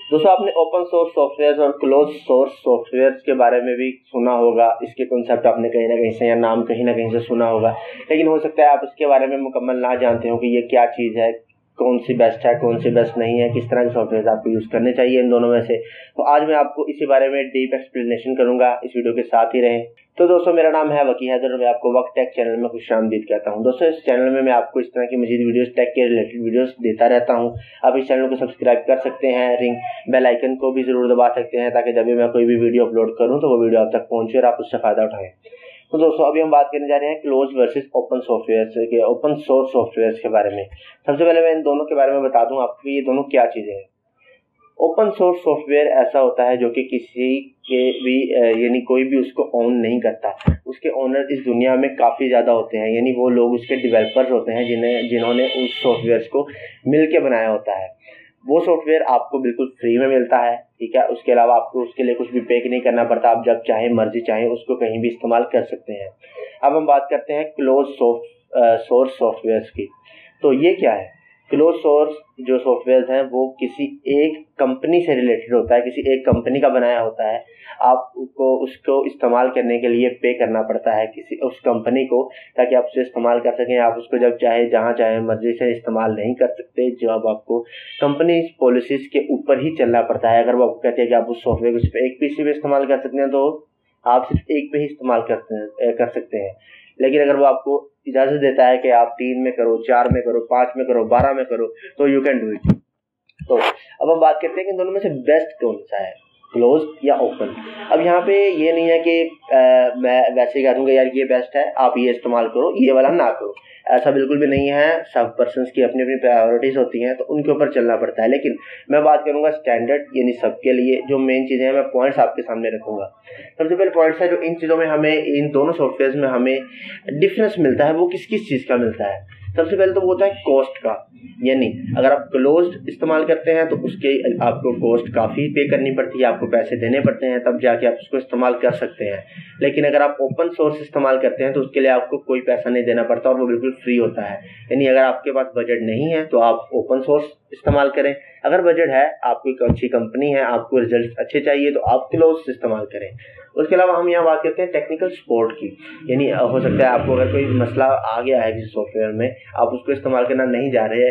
दोस्तों, आपने open source software और क्लोज सोर्स सॉफ्टवेयर के बारे में भी सुना होगा। इसके कॉन्सेप्ट आपने कहीं ना कहीं से या नाम कहीं ना कहीं से सुना होगा, लेकिन हो सकता है आप इसके बारे में मुकम्मल ना जानते हो कि ये क्या चीज़ है, कौन सी बेस्ट है, कौन सी बेस्ट नहीं है, किस तरह के सॉफ्टवेयर आपको यूज़ करने चाहिए इन दोनों में से। तो आज मैं आपको इसी बारे में डीप एक्सप्लेनेशन करूंगा, इस वीडियो के साथ ही रहें। तो दोस्तों, मेरा नाम है वकी हैदर और मैं आपको वक्त टेक चैनल में खुशामदीद कहता हूं। दोस्तों, इस चैनल में मैं आपको इस तरह की मजीद वीडियोस, टेक के रिलेटेड वीडियोस देता रहता हूं। आप इस चैनल को सब्सक्राइब कर सकते हैं, रिंग बेल आइकन को भी जरूर दबा सकते हैं, ताकि जब भी मैं कोई भी वीडियो अपलोड करूं तो वो वीडियो आप तक पहुंचे और आप उससे फ़ायदा उठाएं। तो दोस्तों, अभी हम बात करने जा रहे हैं क्लोज वर्सेस ओपन सॉफ्टवेयर के, ओपन सोर्स सॉफ्टवेयर के बारे में। सबसे पहले मैं इन दोनों के बारे में बता दूं आपको ये दोनों क्या चीज़ें हैं। ओपन सोर्स सॉफ्टवेयर ऐसा होता है जो कि किसी के भी यानी कोई भी उसको ओन नहीं करता। उसके ओनर इस दुनिया में काफ़ी ज़्यादा होते हैं, यानी वो लोग उसके डेवलपर्स होते हैं जिन्होंने उस सॉफ्टवेयर को मिल के बनाया होता है। वो सॉफ्टवेयर आपको बिल्कुल फ्री में मिलता है, ठीक है। उसके अलावा आपको उसके लिए कुछ भी पे नहीं करना पड़ता। आप जब चाहे मर्जी चाहे उसको कहीं भी इस्तेमाल कर सकते हैं। अब हम बात करते हैं क्लोज सोर्स सॉफ्टवेयर की। तो ये क्या है? क्लोज सोर्स जो सॉफ्टवेयर हैं वो किसी एक कंपनी से रिलेटेड होता है, किसी एक कंपनी का बनाया होता है। आपको उसको इस्तेमाल करने के लिए पे करना पड़ता है किसी उस कंपनी को, ताकि आप उसे इस्तेमाल कर सकें। आप उसको जब चाहे जहाँ चाहे मर्जी से इस्तेमाल नहीं कर सकते। जब आपको कंपनी पॉलिसीज के ऊपर ही चलना पड़ता है। अगर वो आपको कहते हैं कि आप उस सॉफ्टवेयर को सिर्फ एक पीसी पे इस्तेमाल कर सकते हैं तो आप सिर्फ एक पे ही इस्तेमाल कर सकते हैं। लेकिन अगर वो आपको इजाज़त देता है कि आप 3 में करो, 4 में करो, 5 में करो, 12 में करो, तो यू कैन डू इट। तो अब हम बात करते हैं कि दोनों में से बेस्ट कौन सा है, क्लोज या ओपन। अब यहाँ पे ये नहीं है कि मैं वैसे ही कह दूँगा यार ये बेस्ट है, आप ये इस्तेमाल करो, ये वाला ना करो। ऐसा बिल्कुल भी नहीं है। सब पर्सन्स की अपनी अपनी प्रायोरिटीज़ होती हैं, तो उनके ऊपर चलना पड़ता है। लेकिन मैं बात करूँगा स्टैंडर्ड, यानी सबके लिए जो मेन चीज़ें हैं, मैं पॉइंट्स आपके सामने रखूँगा। सबसे पहले पॉइंट्स है जो इन चीज़ों में हमें, इन दोनों सॉफ्टवेयर में हमें डिफरेंस मिलता है, वो किस किस चीज़ का मिलता है। सबसे पहले तो वो होता है कॉस्ट का, यानी अगर आप क्लोज्ड इस्तेमाल करते हैं तो उसके आपको कॉस्ट काफ़ी पे करनी पड़ती है, आपको पैसे देने पड़ते हैं, तब जाके आप उसको इस्तेमाल कर सकते हैं। लेकिन अगर आप ओपन सोर्स इस्तेमाल करते हैं तो उसके लिए आपको कोई पैसा नहीं देना पड़ता और वो बिल्कुल फ्री होता है। यानी अगर आपके पास बजट नहीं है तो आप ओपन सोर्स इस्तेमाल करें। अगर बजट है, आपको एक अच्छी कंपनी है, आपको रिजल्ट अच्छे चाहिए, तो आप क्लोज इस्तेमाल करें। उसके अलावा हम यहाँ बात करते हैं टेक्निकल सपोर्ट की। यानी हो सकता है आपको अगर कोई मसला आ गया है किसी सॉफ्टवेयर में, आप उसको इस्तेमाल करना नहीं जा रहे,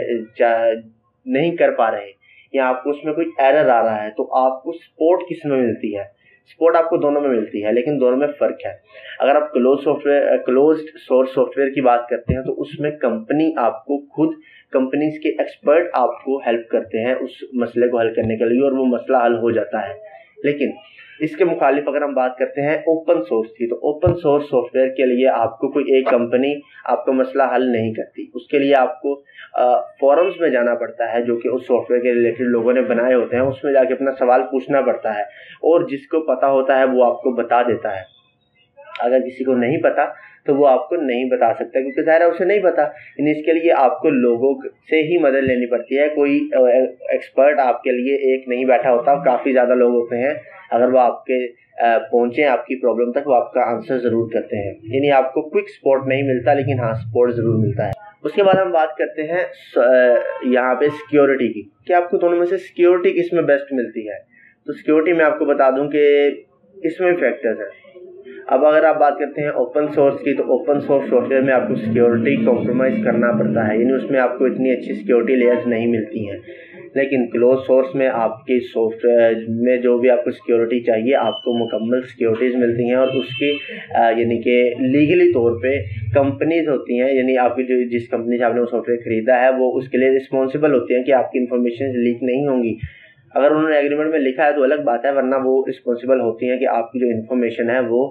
नहीं कर पा रहे, या आपको उसमें कोई एरर आ रहा है, तो आपको सपोर्ट किस में मिलती है? सपोर्ट आपको दोनों में मिलती है, लेकिन दोनों में फ़र्क है। अगर आप क्लोज्ड सोर्स सॉफ्टवेयर की बात करते हैं तो उसमें कंपनी आपको खुद, कंपनीज के एक्सपर्ट आपको हेल्प करते हैं उस मसले को हल करने के लिए, और वो मसला हल हो जाता है। लेकिन इसके मुखालिफ अगर हम बात करते हैं ओपन सोर्स की, तो ओपन सोर्स सॉफ्टवेयर के लिए आपको कोई एक कंपनी आपका मसला हल नहीं करती। उसके लिए आपको फोरम्स में जाना पड़ता है, जो कि उस सॉफ्टवेयर के रिलेटेड लोगों ने बनाए होते हैं। उसमें जाके अपना सवाल पूछना पड़ता है, और जिसको पता होता है वो आपको बता देता है। अगर किसी को नहीं पता तो वो आपको नहीं बता सकता, क्योंकि ज़ाहिर है उसे नहीं पता। इन इसके लिए आपको लोगों से ही मदद लेनी पड़ती है। कोई एक्सपर्ट आपके लिए एक नहीं बैठा होता, काफ़ी ज़्यादा लोग होते हैं। अगर वो आपके पहुँचे आपकी प्रॉब्लम तक, वो आपका आंसर ज़रूर करते हैं। यानी आपको क्विक सपोर्ट नहीं मिलता, लेकिन हाँ, सपोर्ट ज़रूर मिलता है। उसके बाद हम बात करते हैं यहाँ पे सिक्योरिटी की, कि आपको दोनों में से सिक्योरिटी किस में बेस्ट मिलती है। तो सिक्योरिटी में आपको बता दूं कि इसमें फैक्टर्स हैं। अब अगर आप बात करते हैं ओपन सोर्स की, तो ओपन सोर्स सॉफ्टवेयर में आपको सिक्योरिटी कॉम्प्रोमाइज़ करना पड़ता है, यानी उसमें आपको इतनी अच्छी सिक्योरिटी लेयर्स नहीं मिलती हैं। लेकिन क्लोज सोर्स में आपकी सॉफ्टवेयर में जो भी आपको सिक्योरिटी चाहिए, आपको मुकम्मल सिक्योरिटीज़ मिलती हैं। और उसकी यानी कि लीगली तौर पे कंपनीज होती हैं, यानी आपकी जो जिस कंपनी से आपने वो सॉफ्टवेयर ख़रीदा है, वो उसके लिए रिस्पॉन्सिबल होती हैं कि आपकी इन्फॉर्मेशन लीक नहीं होंगी। अगर उन्होंने एग्रीमेंट में लिखा है तो अलग बात है, वरना वो रिस्पॉन्सिबल होती हैं कि आपकी जो इन्फॉर्मेशन है वो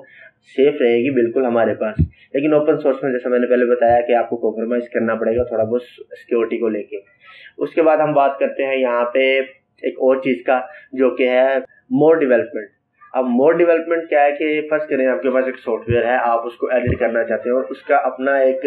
सेफ रहेगी बिल्कुल हमारे पास। लेकिन ओपन सोर्स में जैसा मैंने पहले बताया कि आपको कॉम्प्रोमाइज़ करना पड़ेगा थोड़ा बहुत सिक्योरिटी को लेके। उसके बाद हम बात करते हैं यहाँ पे एक और चीज़ का, जो कि है मोर डेवलपमेंट। अब मोर डेवलपमेंट क्या है कि फर्स्ट करें आपके पास एक सॉफ्टवेयर है, आप उसको एडिट करना चाहते हैं और उसका अपना एक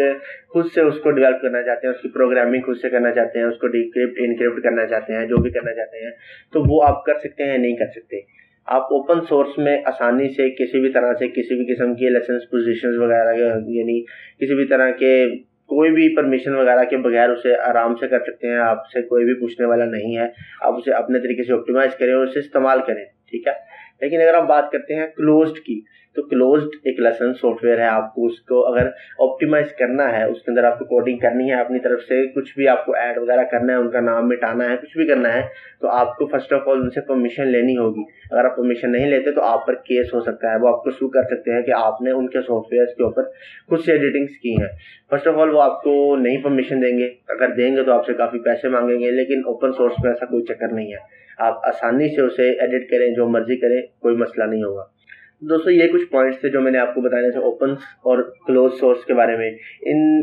खुद से उसको डेवलप करना चाहते हैं, उसकी प्रोग्रामिंग खुद से करना चाहते हैं, उसको डिक्रिप्ट इनक्रिप्ट करना चाहते हैं, जो भी करना चाहते हैं, तो वो आप कर सकते हैं, नहीं कर सकते। आप ओपन सोर्स में आसानी से किसी भी तरह से किसी भी किस्म की लाइसेंस पोजीशंस वगैरह, यानी किसी भी तरह के कोई भी परमिशन वगैरह के बगैर उसे आराम से कर सकते हैं, आपसे कोई भी पूछने वाला नहीं है। आप उसे अपने तरीके से ऑप्टिमाइज करें और उसे इस्तेमाल करें, ठीक है। लेकिन अगर हम बात करते हैं क्लोज्ड की, तो क्लोज्ड एक लाइसेंस सॉफ्टवेयर है। आपको उसको अगर ऑप्टिमाइज करना है, उसके अंदर आपको कोडिंग करनी है अपनी तरफ से, कुछ भी आपको ऐड वगैरह करना है, उनका नाम मिटाना है, कुछ भी करना है, तो आपको फर्स्ट ऑफ ऑल उनसे परमिशन लेनी होगी। अगर आप परमिशन नहीं लेते तो आप पर केस हो सकता है, वो आपको सू कर सकते हैं कि आपने उनके सॉफ्टवेयर के ऊपर कुछ से एडिटिंग्स की हैं। फर्स्ट ऑफ ऑल वो आपको नहीं परमिशन देंगे, अगर देंगे तो आपसे काफ़ी पैसे मांगेंगे, लेकिन ओपन सोर्स में ऐसा कोई चक्कर नहीं है। आप आसानी से उसे एडिट करें, जो मर्जी करें, कोई मसला नहीं होगा। दोस्तों ये कुछ पॉइंट्स थे जो मैंने आपको बताने थे ओपन और क्लोज सोर्स के बारे में।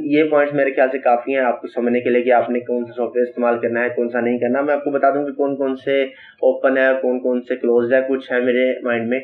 ये पॉइंट्स मेरे ख्याल से काफ़ी हैं आपको समझने के लिए कि आपने कौन सा सॉफ्टवेयर इस्तेमाल करना है, कौन सा नहीं करना। मैं आपको बता दूं कि कौन कौन से ओपन है, कौन कौन से क्लोज है। कुछ है मेरे माइंड में।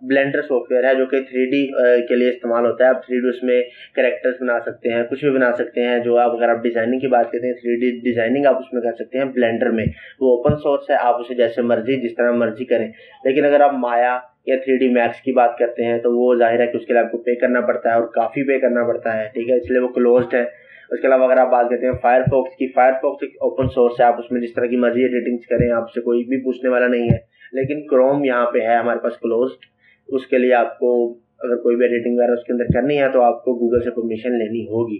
ब्लेंडर सॉफ्टवेयर है जो कि 3D के लिए इस्तेमाल होता है। आप 3D उसमें कैरेक्टर्स बना सकते हैं, कुछ भी बना सकते हैं। जो आप अगर आप डिज़ाइनिंग की बात करते हैं, 3D डिज़ाइनिंग आप उसमें कर सकते हैं ब्लेंडर में। वो ओपन सोर्स है, आप उसे जैसे मर्जी जिस तरह मर्जी करें। लेकिन अगर आप माया या 3D मैक्स की बात करते हैं तो वो जाहिर है कि उसके लिए आपको पे करना पड़ता है, और काफ़ी पे करना पड़ता है, ठीक है, इसलिए वो क्लोज्ड है। उसके अलावा अगर आप बात करते हैं फायरफॉक्स की, फायरफॉक्स एक ओपन सोर्स है, आप उसमें जिस तरह की मर्जी एडिटिंग्स करें, आपसे कोई भी पूछने वाला नहीं है। लेकिन क्रोम यहाँ पे है हमारे पास क्लोज्ड। उसके लिए आपको अगर कोई भी एडिटिंग वगैरह उसके अंदर करनी है तो आपको गूगल से परमिशन लेनी होगी।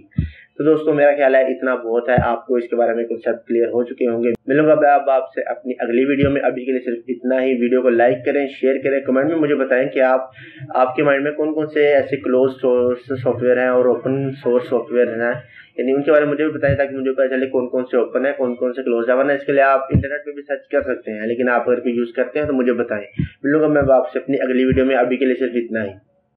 तो दोस्तों मेरा ख्याल है इतना बहुत है, आपको इसके बारे में कॉन्सेप्ट क्लियर हो चुके होंगे। मिलूंगा मैं अब आपसे अपनी अगली वीडियो में। अभी के लिए सिर्फ इतना ही। वीडियो को लाइक करें, शेयर करें, कमेंट में मुझे बताएं कि आपके माइंड में कौन कौन से ऐसे क्लोज सोर्स सॉफ्टवेयर हैं और ओपन सोर्स सॉफ्टवेयर हैं, यानी उनके बारे में मुझे भी बताएं, ताकि मुझे पता चले कौन कौन से ओपन है, कौन कौन से क्लोज है। वरना इसके लिए आप इंटरनेट पे भी सर्च कर सकते हैं, लेकिन आप अगर कोई यूज़ करते हैं तो मुझे बताएं। मिलूंगा मैं आपसे अपनी अगली वीडियो में। अभी के लिए सिर्फ इतना ही।